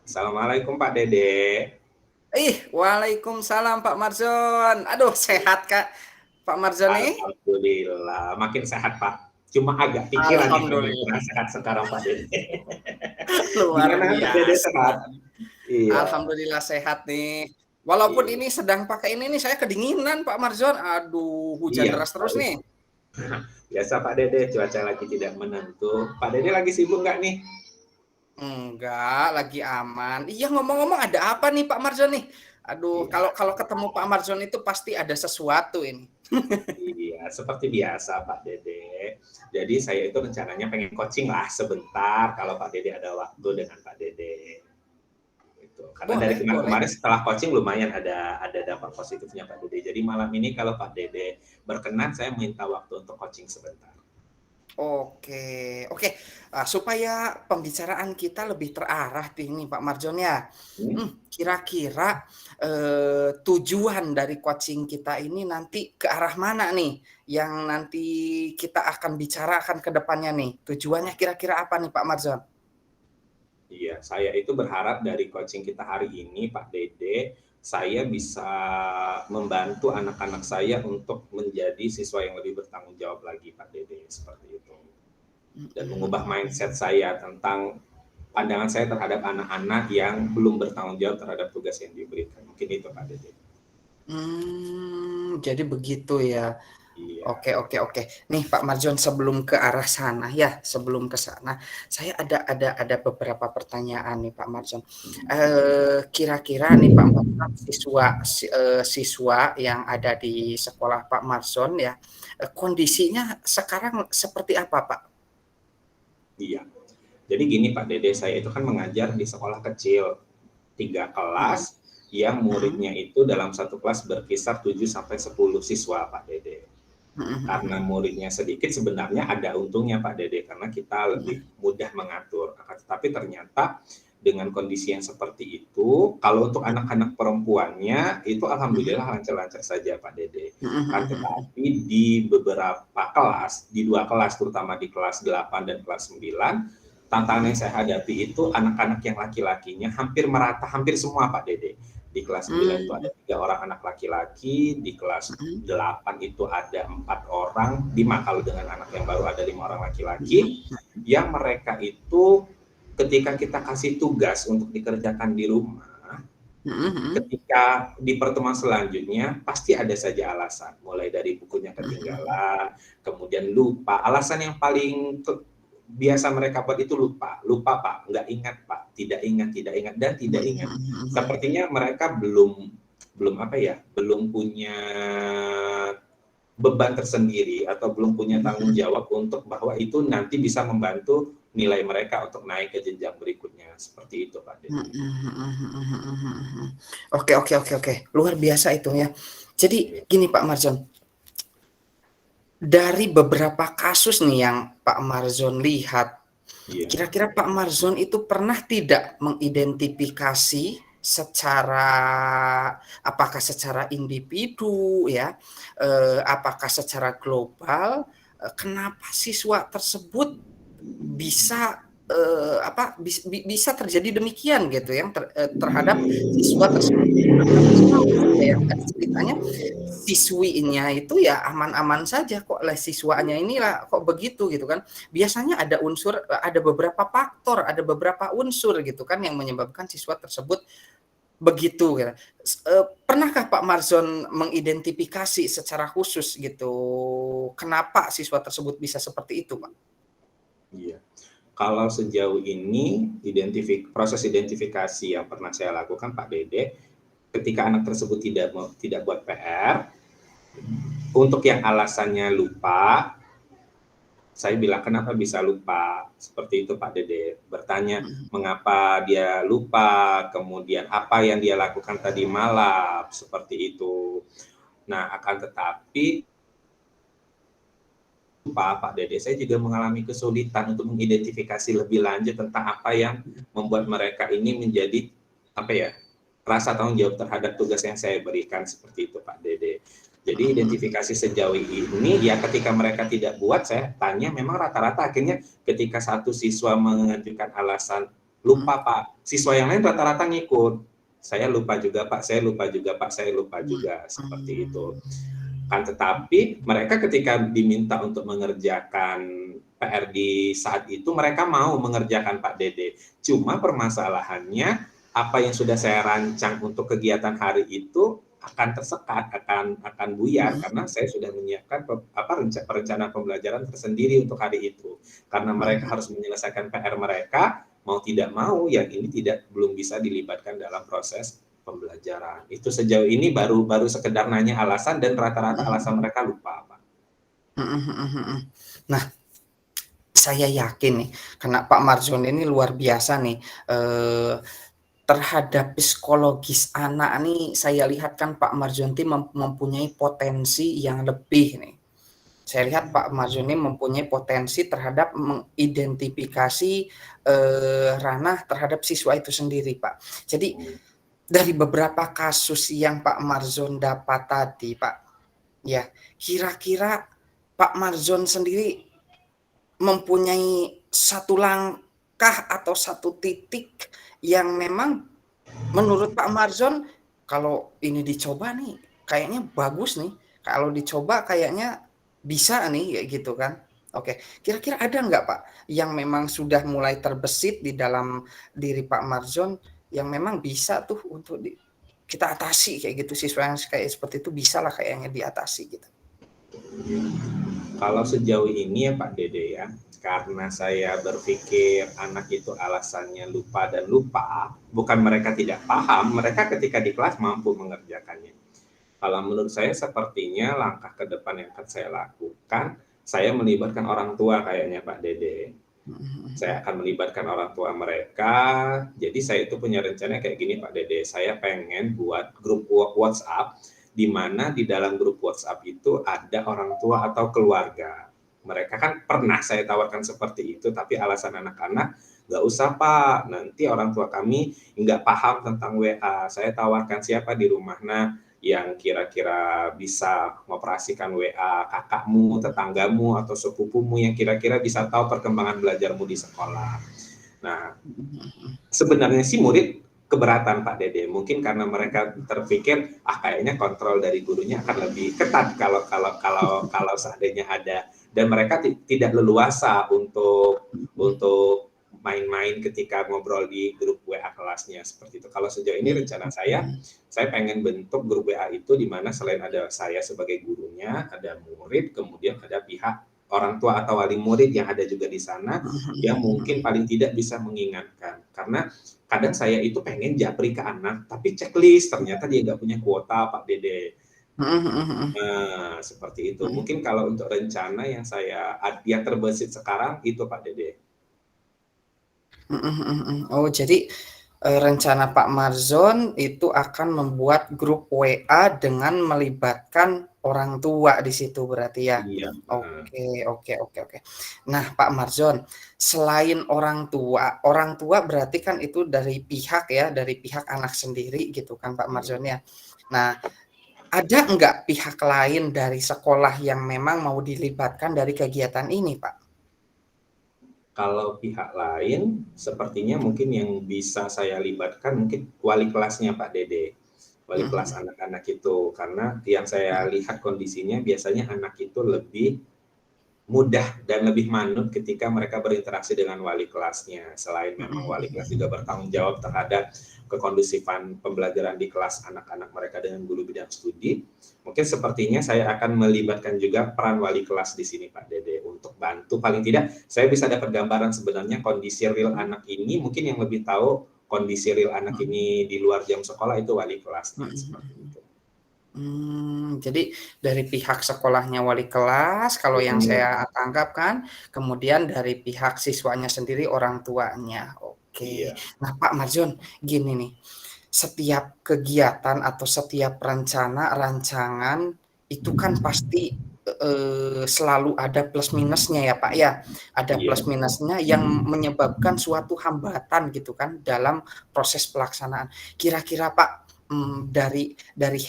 Assalamualaikum Pak Dede. Waalaikumsalam Pak Marzon. Aduh, sehat Kak Pak Marzon nih? Alhamdulillah, makin sehat Pak. Cuma agak pikiran nih belum Alhamdulillah, pernah sehat sekarang Pak Dede. luar Gimana Pak Dede sehat? biasa. Iya. Alhamdulillah sehat nih. Walaupun Iya. ini sedang pakai ini nih, saya kedinginan Pak Marzon. Aduh, hujan Iya. deras terus nih. Biasa Pak Dede, cuaca lagi tidak menentu. Pak Dede lagi sibuk nggak nih? Enggak, lagi aman. Iya, ngomong-ngomong ada apa nih Pak Marzon nih? Aduh, Iya. kalau kalau ketemu Pak Marzon itu pasti ada sesuatu ini. Iya, seperti biasa Pak Dede. Jadi saya itu rencananya pengen coaching lah sebentar kalau Pak Dede ada waktu dengan Pak Dede. Gitu. Karena dari Boleh, boleh. kemarin setelah coaching lumayan ada dampak positifnya Pak Dede. Jadi malam ini kalau Pak Dede berkenan, saya minta waktu untuk coaching sebentar. Oke, oke. Supaya pembicaraan kita lebih terarah nih Pak Marjon ya. Hmm? Kira-kira tujuan dari coaching kita ini nanti ke arah mana nih? Yang nanti kita akan bicarakan ke depannya nih. Tujuannya kira-kira apa nih Pak Marjon? Iya, saya itu berharap dari coaching kita hari ini, Pak Dede, saya bisa membantu anak-anak saya untuk menjadi siswa yang lebih bertanggung jawab lagi, Pak Dede, seperti itu. Dan mengubah mindset saya tentang pandangan saya terhadap anak-anak yang belum bertanggung jawab terhadap tugas yang diberikan. Mungkin itu, Pak Dede. Jadi begitu ya. Iya. Oke, oke, oke. Nih Pak Marjon, sebelum ke arah sana ya, sebelum ke sana, saya ada beberapa pertanyaan nih Pak Marjon. Kira-kira nih Pak Marjon, siswa yang ada di sekolah Pak Marjon ya, kondisinya sekarang seperti apa Pak? Iya. Jadi gini Pak Dede, saya itu kan mengajar di sekolah kecil, 3 Mhm, kelas yang mhm, muridnya itu dalam satu kelas berkisar 7 sampai 10 siswa Pak Dede. mhm, Karena mhm, muridnya sedikit sebenarnya ada untungnya Pak Dede, karena kita lebih mhm, mudah mengatur. Akan tetapi ternyata dengan kondisi yang seperti itu, kalau untuk anak-anak perempuannya itu mhm, alhamdulillah lancar-lancar saja Pak Dede. mhm, Kan mhm, mhm, tetapi di beberapa kelas, di 2 kelas terutama di kelas 8 dan kelas 9, tantangan yang mhm, saya hadapi itu anak-anak yang laki-lakinya hampir merata, hampir semua Pak Dede. Di kelas 9 itu ada 3 orang anak laki-laki, di kelas mhm, 8 itu ada 4 orang, 5 kalau dengan anak yang baru ada 5 orang mhm, laki-laki, yang mereka itu ketika kita kasih tugas untuk dikerjakan di rumah, mhm, mhm, ketika di pertemuan selanjutnya pasti ada saja alasan, mulai dari bukunya mhm, ketinggalan, kemudian lupa. Alasan yang paling biasa mereka buat itu lupa, lupa Pak, nggak ingat Pak, tidak ingat dan tidak mhm, ingat. mhm, mhm. Sepertinya mereka belum belum apa ya, belum punya beban tersendiri atau belum punya tanggung Mhm, jawab untuk bahwa itu nanti bisa membantu nilai mereka untuk naik ke jenjang berikutnya. Seperti itu Pak mhm, Dede. mhm, mhm, mhm, mhm. Oke, oke, oke, oke, luar biasa itu ya. Jadi Iya. gini Pak Marzon, dari beberapa kasus nih yang Pak Marzon lihat, Iya. kira-kira Pak Marzon itu pernah tidak mengidentifikasi secara apakah secara individu ya, apakah secara global, kenapa siswa tersebut bisa, bisa terjadi demikian gitu yang terhadap siswa tersebut. Kenapa setahu saya ya, kan ceritanya siswinya itu ya aman-aman saja kok, lah siswanya inilah kok begitu gitu kan. Biasanya ada beberapa faktor, ada beberapa unsur gitu kan yang menyebabkan siswa tersebut begitu gitu. Pernahkah Pak Marzon mengidentifikasi secara khusus gitu, kenapa siswa tersebut bisa seperti itu, Pak? Iya. Kalau sejauh ini proses identifikasi yang pernah saya lakukan Pak Dede, ketika anak tersebut tidak buat PR, untuk yang alasannya lupa, saya bilang, "Kenapa bisa lupa?" Seperti itu Pak Dede. Bertanya, Mhm, mengapa dia lupa, kemudian apa yang dia lakukan tadi malam, seperti itu. Nah, akan tetapi Pak Dede, saya juga mengalami kesulitan untuk mengidentifikasi lebih lanjut tentang apa yang membuat mereka ini menjadi, apa ya, rasa tanggung jawab terhadap tugas yang saya berikan, seperti itu Pak Dede. Jadi mhm, mhm, identifikasi sejauh ini, ya ketika mereka tidak buat, saya tanya, memang rata-rata akhirnya ketika satu siswa mengajukan alasan Mhm. lupa Pak. Siswa yang lain rata-rata ngikut. Saya lupa juga Pak, saya lupa juga Pak, saya lupa juga, seperti itu. Kan tetapi mereka ketika diminta untuk mengerjakan PR di saat itu, mereka mau mengerjakan Pak Dede. Cuma permasalahannya, apa yang sudah saya rancang untuk kegiatan hari itu akan tersekat, akan buyar Mhm. karena saya sudah menyiapkan perencanaan pembelajaran tersendiri untuk hari itu. Karena mereka Mhm. harus menyelesaikan PR mereka, mau tidak mau yang ini belum bisa dilibatkan dalam proses pembelajaran. Itu sejauh ini baru baru sekedar nanya alasan dan rata-rata Mhm. alasan mereka lupa, Pak. Mhm mhm mhm. Nah, saya yakin nih, karena Pak Marzon ini luar biasa nih, terhadap psikologis anak nih, saya lihat kan Pak Marzon ini mempunyai potensi yang lebih nih. Saya lihat Pak Marzon ini mempunyai potensi terhadap mengidentifikasi, ranah terhadap siswa itu sendiri, Pak. Jadi, Mhm. dari beberapa kasus yang Pak Marzon dapat tadi, Pak, ya, kira-kira Pak Marzon sendiri mempunyai satu langkah atau satu titik yang memang menurut Pak Marzon, kalau ini dicoba nih kayaknya bagus nih, kalau dicoba kayaknya bisa nih, kayak gitu kan. Oke, kira-kira ada nggak Pak, yang memang sudah mulai terbesit di dalam diri Pak Marzon, yang memang bisa tuh untuk kita atasi kayak gitu, siswa yang kayak seperti itu bisalah kayaknya diatasi gitu? Kalau sejauh ini ya Pak Dede ya, karena saya berpikir anak itu alasannya lupa dan lupa, bukan mereka tidak paham, mereka ketika di kelas mampu mengerjakannya. Kalau menurut saya sepertinya langkah ke depan yang akan saya lakukan, saya melibatkan orang tua kayaknya Pak Dede. Mhm mhm Saya mhm. akan melibatkan orang tua mereka. Jadi saya itu punya rencana kayak gini Pak Dede, saya pengen buat grup WhatsApp, di mana di dalam grup WhatsApp itu ada orang tua atau keluarga. Mereka kan pernah saya tawarkan seperti itu, tapi alasan anak-anak, "Nggak usah Pak, nanti orang tua kami nggak paham tentang WA." Saya tawarkan, "Siapa di rumah nah yang kira-kira bisa mengoperasikan WA kakakmu, tetanggamu, atau sepupumu yang kira-kira bisa tahu perkembangan belajarmu di sekolah." Nah, Mhm mhm mhm. sebenarnya sih murid keberatan Pak Dede, mungkin karena mereka terpikir, "Ah, kayaknya kontrol dari gurunya akan lebih ketat kalau kalau kalau kalau seandainya ada." Dan mereka tidak leluasa Mhm. untuk main-main ketika ngobrol di grup WA kelasnya, seperti itu. Kalau sejauh ini rencana Mhm. saya pengen bentuk grup WA itu di mana selain ada saya sebagai gurunya, ada murid, kemudian ada pihak orang tua atau wali murid yang ada juga di sana, Mhm yang mhm mungkin mhm. paling tidak bisa mengingatkan. Karena kadang saya itu pengen japri ke anak, tapi checklist ternyata dia nggak punya kuota, Pak Dede. Mhm mhm mhm. Nah, seperti itu. Mhm. Mungkin kalau untuk rencana yang terbesit sekarang itu, Pak Dede. Mhm mhm mhm. Oh jadi, rencana Pak Marzon itu akan membuat grup WA dengan melibatkan orang tua di situ berarti ya? Iya, heeh. Oke oke oke oke. Nah Pak Marzon, selain orang tua berarti kan itu dari pihak ya, dari pihak anak sendiri gitu kan Pak Mhm. Marzon ya. Nah, ada enggak pihak lain dari sekolah yang memang mau dilibatkan dari kegiatan ini Pak? Kalau pihak lain, sepertinya mungkin yang bisa saya libatkan mungkin wali kelasnya, Pak Dede. Wali Mhm kelas mhm. anak-anak itu, karena yang saya Mhm. lihat kondisinya biasanya anak itu lebih mudah dan lebih manut ketika mereka berinteraksi dengan wali kelasnya. Selain Mhm memang wali mhm kelas juga mhm. bertanggung jawab terhadap kekondusifan pembelajaran di kelas anak-anak mereka dengan guru bidang studi, mungkin sepertinya saya akan melibatkan juga peran wali kelas di sini Pak Dede, untuk bantu paling tidak saya bisa dapat gambaran sebenarnya kondisi real anak ini, mungkin yang lebih tahu kondisi real anak Mhm. ini di luar jam sekolah itu wali kelasnya, Mhm seperti mhm. itu. Jadi dari pihak sekolahnya wali kelas, kalau yang Mhm, saya tangkap kan, kemudian dari pihak siswanya sendiri orang tuanya, oke. iya. Nah Pak Marzon, gini nih, setiap kegiatan atau setiap rancangan itu kan pasti, selalu ada plus minusnya ya Pak ya, ada Iya, plus betul. minusnya yang menyebabkan suatu hambatan gitu kan dalam proses pelaksanaan. Kira-kira Pak, dari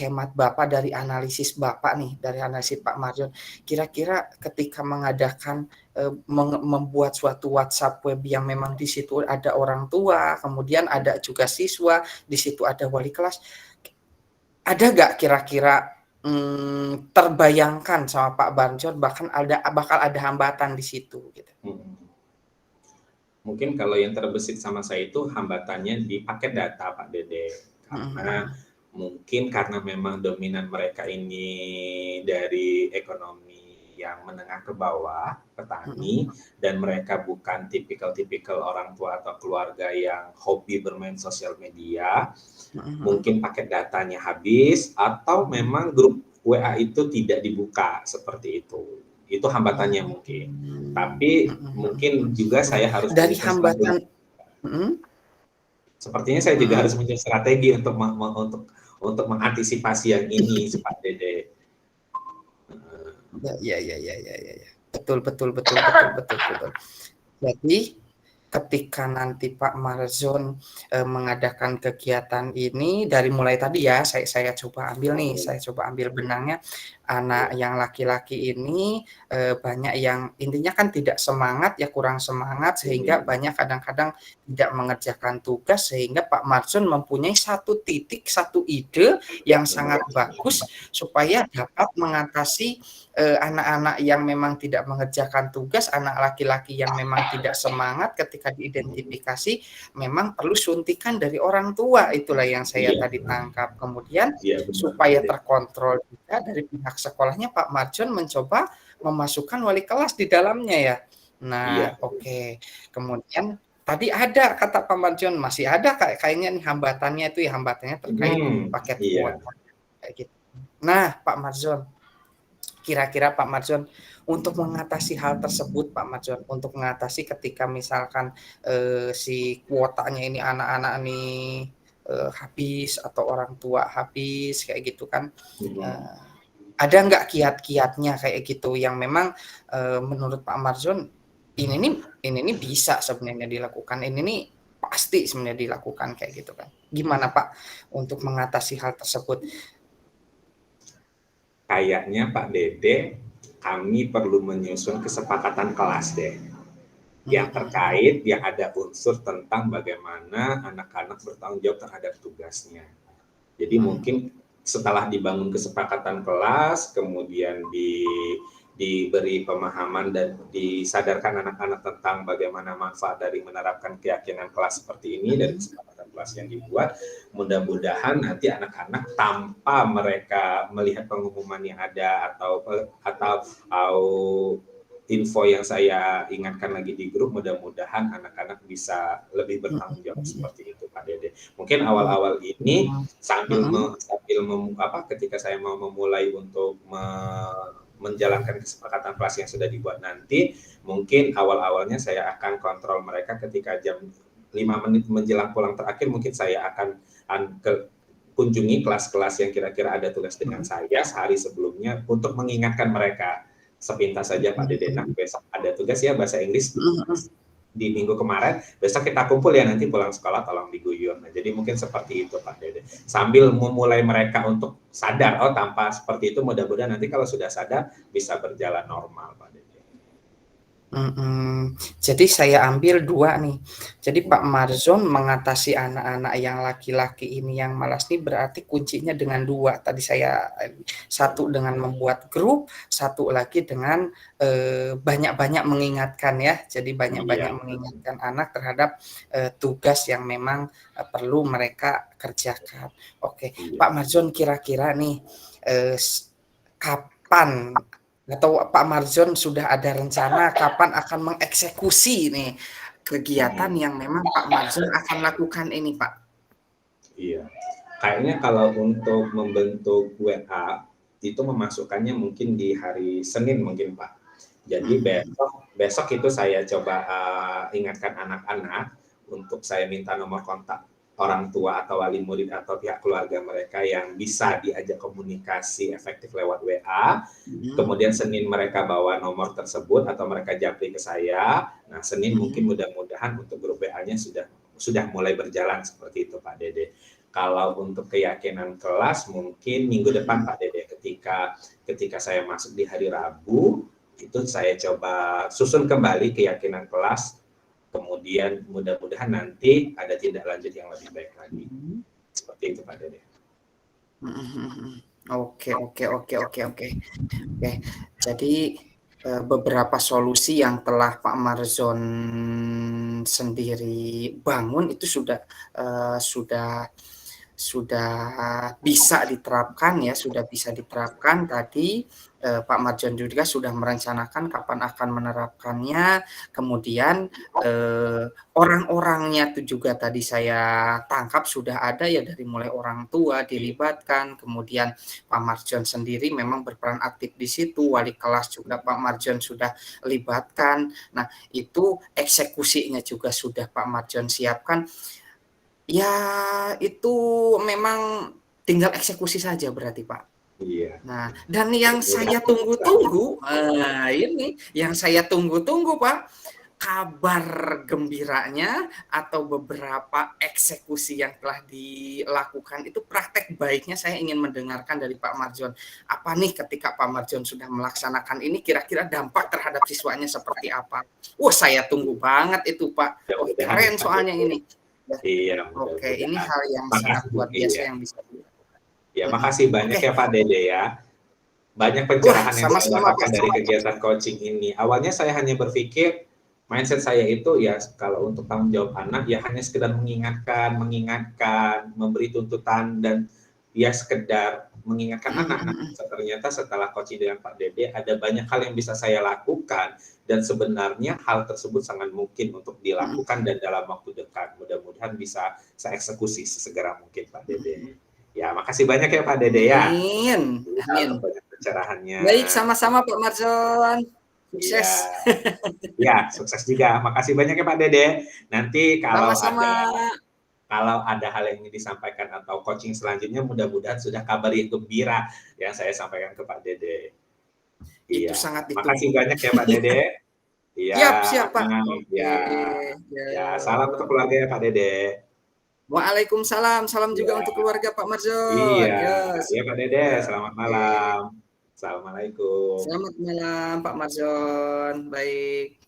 hemat Bapak, dari analisis Bapak nih, dari analisis Pak Marjon, kira-kira ketika mengadakan, membuat suatu WhatsApp web yang memang di situ ada orang tua, kemudian ada juga siswa, di situ ada wali kelas, ada nggak kira-kira, terbayangkan sama Pak Marjon bakal ada hambatan di situ gitu? Mhm. Mungkin kalau yang terbesit sama saya itu hambatannya di paket data Pak Dede. Mhm Karena mhm. mungkin karena memang dominan mereka ini dari ekonomi yang menengah ke bawah, Mhm petani, dan mereka bukan tipikal-tipikal orang tua atau keluarga yang hobi bermain sosial media, mhm mhm. mungkin paket datanya habis atau Mhm. memang grup WA itu tidak dibuka, seperti itu. Itu hambatannya mungkin. Mhm Tapi mhm mungkin juga mhm. saya harus Dari menyusun hambatan strategi. mhm Sepertinya saya juga harus mhm. menyusun strategi untuk untuk mengantisipasi yang ini sih Pak Dede. Heeh. Ya. Betul betul betul betul betul betul. Jadi, ketika nanti Pak Marzon, mengadakan kegiatan ini dari mulai tadi ya, saya coba ambil nih, saya coba ambil benangnya, anak Iya, yang laki-laki ini, banyak yang intinya kan tidak semangat ya, kurang semangat sehingga mhm, banyak kadang-kadang tidak mengerjakan tugas, sehingga Pak Marzon mempunyai satu titik, satu ide yang sangat bagus supaya dapat mengatasi anak-anak yang memang tidak mengerjakan tugas, anak laki-laki yang memang tidak semangat ketika mhm. diidentifikasi, memang perlu suntikan dari orang tua, itulah yang saya Iya, tadi tangkap. Kemudian iya benar Pak supaya Dede. terkontrol juga dari pihak sekolahnya, Pak Marjon mencoba memasukkan wali kelas di dalamnya ya. Iya, Nah, oke. Kemudian tadi ada kata Pak Marjon, masih ada kayaknya nih hambatannya itu ya, hambatannya terkait paket iya, kuota, kayak gitu. Nah, Pak Marjon, kira-kira Pak Marjon, untuk mengatasi hal tersebut Pak Marjon, untuk mengatasi ketika misalkan, si kuotanya ini anak-anak nih, habis atau orang tua habis kayak gitu kan, mhm. eee, ada nggak kiat-kiatnya kayak gitu yang memang, menurut Pak Marjon, ini nih ini nih bisa sebenarnya dilakukan, ini nih pasti sebenarnya dilakukan kayak gitu kan. Gimana Pak untuk mengatasi hal tersebut? Kayaknya Pak Dede, kami perlu menyusun kesepakatan kelas deh, yang Mhm mhm. terkait yang ada unsur tentang bagaimana anak-anak bertanggung jawab terhadap tugasnya. Jadi Mhm mungkin mhm. setelah dibangun kesepakatan kelas, kemudian diberi pemahaman dan disadarkan anak-anak tentang bagaimana manfaat dari menerapkan keyakinan kelas seperti ini dari Mhm. kesepakatan kelas yang dibuat, mudah-mudahan nanti anak-anak tanpa mereka melihat pengumuman yang ada atau info yang saya ingatkan lagi di grup, mudah-mudahan anak-anak bisa lebih Mhm bertanggung jawab mhm. seperti itu Pak Dede. Mungkin Mhm awal-awal ini mhm ketika saya mau memulai untuk menjalankan kesepakatan kelas yang sudah dibuat nanti, mungkin awal-awalnya saya akan kontrol mereka ketika jam 5 menit menjelang pulang terakhir, mungkin saya akan kunjungi kelas-kelas yang kira-kira ada tugas dengan mhm saya sehari sebelumnya untuk mengingatkan mereka. Sepintas saja Pak Dede, nah mhm besok ada tugas ya bahasa Inggris mhm mhm. di minggu kemarin, besok kita kumpul ya nanti pulang sekolah tolong diguyur. Nah, jadi mungkin seperti itu Pak Dede. Sambil memulai mereka untuk sadar, oh tanpa seperti itu mudah-mudahan nanti kalau sudah sadar bisa berjalan normal Pak Dede. Mhm. Jadi saya ambil 2 nih. Jadi Pak Hmm, Marzon mengatasi anak-anak yang laki-laki ini yang malas nih berarti kuncinya dengan 2. Tadi saya, satu dengan membuat grup, satu lagi dengan, banyak-banyak mengingatkan ya. Jadi banyak-banyak iya, mengingatkan anak terhadap, tugas yang memang, perlu mereka kerjakan. Oke, iya. Pak Marzon kira-kira nih, kapan atau Pak Marzon sudah ada rencana kapan akan mengeksekusi nih, kegiatan Hmm, yang memang Pak Marzon akan lakukan ini, Pak? iya. Kayaknya kalau untuk membentuk WA itu memasukkannya mungkin di hari Senin mungkin Pak. Jadi Mhm besok besok itu saya coba ingatkan anak-anak untuk saya minta nomor kontak orang tua atau wali murid atau pihak keluarga mereka yang bisa diajak komunikasi efektif lewat WA. mhm Kemudian Senin mereka bawa nomor tersebut atau mereka japri ke saya. Nah, Senin mungkin mhm mudah-mudahan untuk grup WA-nya sudah mulai berjalan seperti itu Pak Dede. Kalau untuk keyakinan kelas mungkin minggu depan Pak Dede, ketika saya masuk di hari Rabu, itu saya coba susun kembali keyakinan kelas, kemudian mudah-mudahan nanti ada tindak lanjut yang lebih baik lagi. Seperti itu Pak Dede. Oke. Jadi beberapa solusi yang telah Pak Marzon sendiri bangun itu sudah bisa diterapkan ya, tadi. Pak Marjon juga sudah merencanakan kapan akan menerapkannya, kemudian orang-orangnya itu juga tadi saya tangkap sudah ada ya, dari mulai orang tua dilibatkan, kemudian Pak Marjon sendiri memang berperan aktif di situ, wali kelas juga Pak Marjon sudah libatkan. Nah, itu eksekusinya juga sudah Pak Marjon siapkan. Ya, itu memang tinggal eksekusi saja berarti, Pak. Iya. Nah, dan yang saya tunggu-tunggu, ini yang saya tunggu-tunggu, Pak, kabar gembiranya atau beberapa eksekusi yang telah dilakukan itu, praktek baiknya saya ingin mendengarkan dari Pak Marjon. Apa nih ketika Pak Marjon sudah melaksanakan ini, kira-kira dampak terhadap siswanya seperti apa? Wah, saya tunggu banget itu, Pak. Wah, keren soalnya ini. Iya. Oke, ini hal yang sangat luar biasa yang bisa dilakukan. Ya, makasih banyak ya Pak Dede ya. Banyak pencerahan yang saya dapatkan dari kegiatan coaching ini. Awalnya saya hanya berpikir, mindset saya itu ya kalau untuk tanggung jawab anak ya hanya sekedar mengingatkan, memberi tuntutan, dan ya sekedar mengingatkan anak. Ternyata setelah coaching dengan Pak Dede ada banyak hal yang bisa saya lakukan, dan sebenarnya hal tersebut sangat mungkin untuk dilakukan dan dalam waktu dekat. Mudah-mudahan bisa saya eksekusi sesegera mungkin Pak Dede. Ya, makasih banyak ya Pak Dede ya. Amin. Banyak pencerahannya. Baik, sama-sama Pak Marzon. Sukses. Ya, sukses juga. Makasih banyak ya Pak Dede. Nanti kalau ada hal yang ingin disampaikan atau coaching selanjutnya, mudah-mudahan sudah kabar yang gembira yang saya sampaikan ke Pak Dede. Itu sangat ditunggu. Makasih banyak ya Pak Dede. Iya, siap Pak. Ya, salam untuk keluarga ya Pak Dede. Waalaikumsalam, salam juga untuk keluarga Pak Marzon. Iya, Pak Dede, selamat malam. Assalamualaikum. Selamat malam Pak Marzon. Baik.